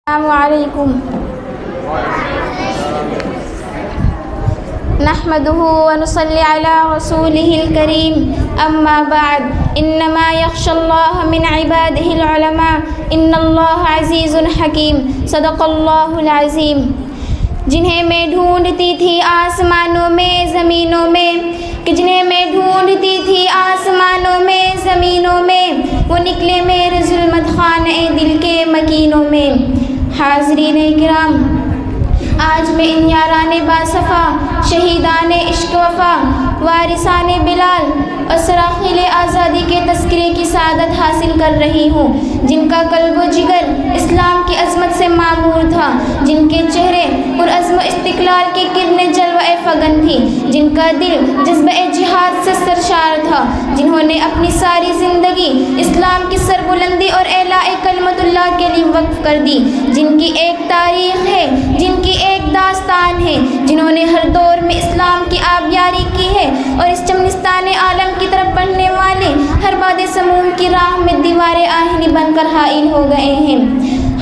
السلام علیکم نحمده ونصلي على رسوله الكريم اما بعد انما يخشى الله من عباده العلماء ان الله عزيز حكيم صدق الله العظيم. جنہیں میں ڈھونڈتی تھی آسمانوں میں زمینوں میں، کہ جنہیں میں ڈھونڈتی تھی آسمانوں میں زمینوں میں، وہ نکلے میرے ظلمت خانہ دل کے مکینوں میں. حاضرین کرام، آج میں ان یاران باصفا، شہیدان عشق وفا، وارثان بلال اور سراخیل آزادی کے تذکرے کی سعادت حاصل کر رہی ہوں، جن کا قلب و جگر اسلام کی عظمت سے معمور تھا، جن کے چہرے پرعزم و استقلال کی کرنیں جلوہ فگن تھی، جن کا دل جذبہ جہاد سے سرشار تھا، جنہوں نے اپنی ساری زندگی اسلام کی سربلندی اور اعلاء کلمت اللہ کے لیے وقف کر دی، جن کی ایک تاریخ ہے، جن کی ایک داستان ہے، جنہوں نے ہر دور میں اسلام کی آبیاری کی ہے اور اس چمنستان عالم کی طرف بڑھنے والے ہر باد سموم کی راہ میں دیوار آہنی بن کر حائل ہو گئے ہیں.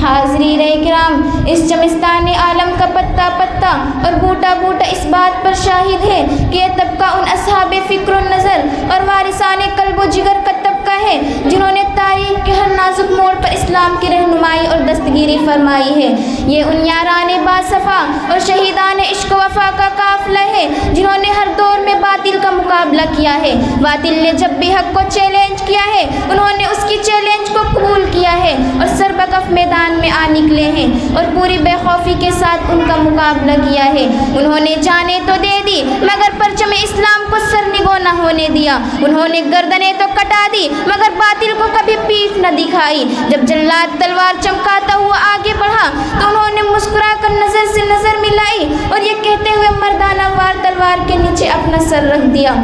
حاضرین کرام، اس چمنستان عالم کا پتا پتا اور بوٹا بوٹا اس بات پر شاہد ہے کہ یہ طبقہ ان اصحاب فکر و نظر اور وارثان قلب و جگر کا طبقہ ہے جنہوں نے تاریخ کے ہر نازک موڑ پر اسلام کی رہنمائی اور دستگیری فرمائی ہے. یہ ان یاران باصفا اور شہیدان عشق و وفا کا قافلہ ہے جنہوں نے ہر دور میں باطل کا مقابلہ کیا ہے. باطل نے جب بھی حق کو چیلنج کیا ہے، انہوں نے اس کی چیلنج کو قبول کیا ہے اور سربکف میدان میں آ نکلے ہیں اور پوری بے خوفی کے ساتھ ان کا مقابلہ کیا ہے. انہوں نے جانیں تو دے دی مگر پرچم اسلام کو سرنگو نہ ہونے دیا. انہوں نے گردنیں تو کٹا دی مگر باطل کو کبھی پیٹھ نہ دکھائی. جب جلاد تلوار چمکاتا ہوا آگے بڑھا تو انہوں نے مسکرا کر نظر سے نظر ملائی اور یہ کہتے ہوئے مردانہ وار تلوار کے نیچے اپنا سر رکھ دیا.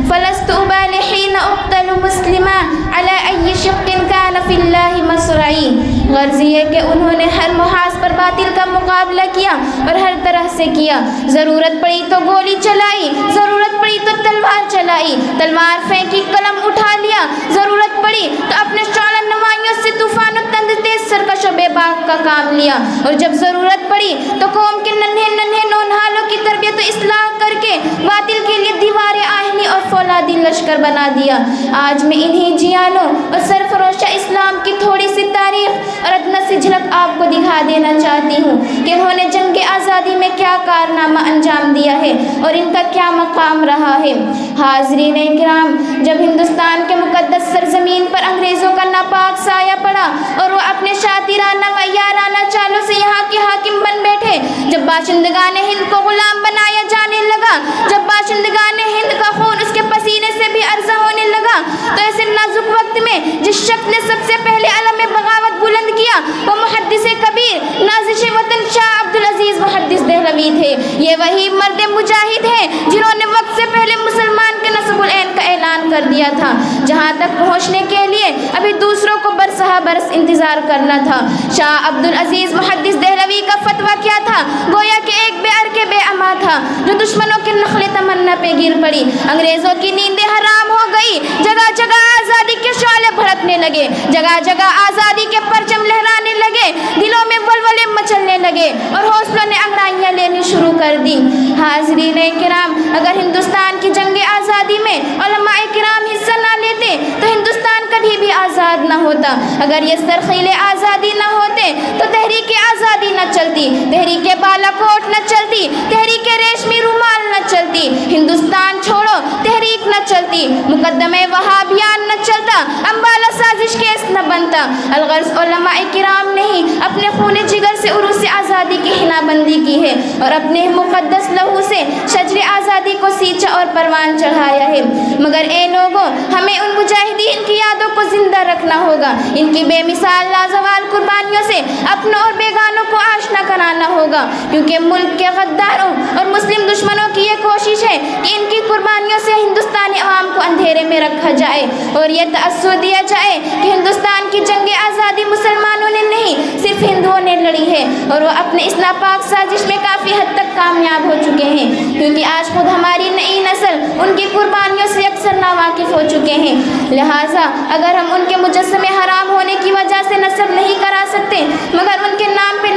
فلست ابالي حين اقتل مسلما على اي شق كان في الله مصرعي. غرض یہ کہ انہوں نے ہر محاذ پر باطل کا مقابلہ کیا اور ہر طرح سے کیا. ضرورت پڑی تو گولی چلائی، ضرورت پڑی تو تلوار چلائی، تلوار پھینکی قلم اٹھا لیا، ضرورت پڑی تو اپنے شعلہ نمائیوں سے طوفان و تند تیز سرکش و بے باک کا کام لیا، اور جب ضرورت پڑی تو قوم کے ننھے ننھے نونہالوں کی تربیت و اصلاح کر کے باطل کے لیے دیوار آہنی اور فولادی لشکر بنا دیا. آج میں انہی جیانوں اور سرفروشہ اسلام کی تھوڑی سی تاریخ اور ادنا سی جھلک آپ کو دکھا دینا چاہتی ہوں کہ انہوں نے جنگ آزادی میں کیا کارنامہ انجام دیا ہے اور ان کا کیا مقام رہا ہے. حاضرین کرام، جب ہندوستان کے مقدس سرزمین پر انگریزوں کا ناپاک سایہ پڑا اور وہ اپنے شاطرانہ و یارانہ چالوں سے یہاں کے حاکم بن بیٹھے، جب باشندگان ہند کو غلام بنایا جانے لگا، جب باشندگان ہند کا خون اس کے پسینے سے بھی عرضہ ہونے لگا، تو ایسے نازک وقت میں جس شخص نے سب سے پہلے علم بغاوت بلند کیا وہ محدث کبیر نازش وطن شاہ عبدالعزیز محدث دہلوی تھے. یہ وہی مرد مجاہد ہیں جنہوں نے وقت سے پہلے مسلمان کے نصب العین کا اعلان کر دیا تھا. جہاں تک پہنچنے کے لیے ابھی دوسروں کو برسہ برس انتظار کرنا تھا. شاہ عبدالعزیز محدث دہلوی کا فتویٰ کیا تھا؟ گویا کہ ایک بے ار کے بے اما تھا جو دشمنوں کے نخل تمنا پہ گر پڑی. انگریزوں کی نیندیں حرام ہو گئی، جگہ جگہ آزادی کے شعلے بھڑکنے لگے، جگہ جگہ آزادی کے پرچم لہرانے لگے، دلوں میں ولولے مچلنے لگے اور حوصلوں نے انگڑائیاں لینی شروع کر دی. حاضرین کرام، اگر ہندوستان کی جنگ آزادی میں علماء کرام حصہ نہ لیتے تو ہندوستان کبھی بھی آزاد نہ ہوتا. اگر یہ سرخیل آزادی نہ ہوتے تو تحریک آزادی نہ چلتی، تحریک بالا کوٹ نہ چلتی، تحریک ریشمی رومال نہ چلتی، ہندوستان چھوڑو تحریک نہ چلتی، مقدمہ وہابیان نہ چلتا، امبالہ سازش کیس نہ بنتا. الغرض علماء کرام نے ہی اپنے خون جگر سے عروس آزادی کی حنا بندی کی ہے اور اپنے مقدس لہو سے شجر آزادی کو سینچا اور پروان چڑھایا ہے. مگر اے لوگوں، ہمیں ان مجاہدین کی یادوں کو زندہ رکھنا ہوگا، ان کی بے مثال لازوال قربانیوں سے اپنوں اور بیگانوں کو آشنا کرانا ہوگا، کیونکہ ملک کے غداروں اور مسلم دشمنوں کی یہ کوشش ہے کہ ان کی قربانیوں سے ہندوستانی عوام کو اندھیرے میں رکھا جائے اور یہ تأثر دیا جائے کہ ہندوستان کی جنگ آزادی مسلمانوں نے نہیں صرف ہندوؤں نے لڑی ہے اور وہ اپنے اس ناپاک سازش میں کافی حد تک کامیاب ہو چکے ہیں، کیونکہ آج خود ہماری نئی نسل ان کی قربانیوں سے اکثر ناواقف ہو چکے ہیں. لہٰذا اگر ہم ان کے مجسمے حرام ہونے کی وجہ سے نصب نہیں کرا سکتے مگر ان کے نام پہ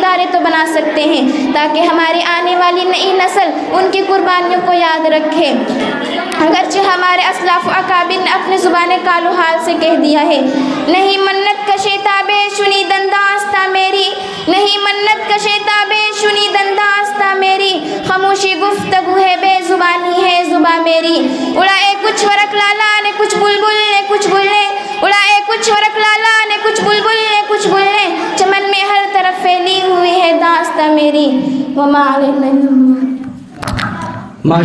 ادارے تو بنا سکتے ہیں تاکہ ہماری آنے والی نئی نسل ان کی قربانیوں کو یاد رکھے۔ اگرچہ ہمارے اسلاف و اکابر نے اپنے زبان کالو حال سے کہہ دیا ہے، نہیں منت کشے تابے شنی دنداستہ میری، نہیں منت کشے تابے شنی دنداستہ میری، خاموشی گفتگو ہے بے زبانی ہے زباں میری۔ اڑائے کچھ ورق لالا نے کچھ بلبل نے کچھ گل نے، اڑائے کچھ ورق لالا نے کچھ بلبل نے کچھ گل نے، چمن میں ہر طرف پھیلی ہوئی ہے داستہ میری۔ وما علینا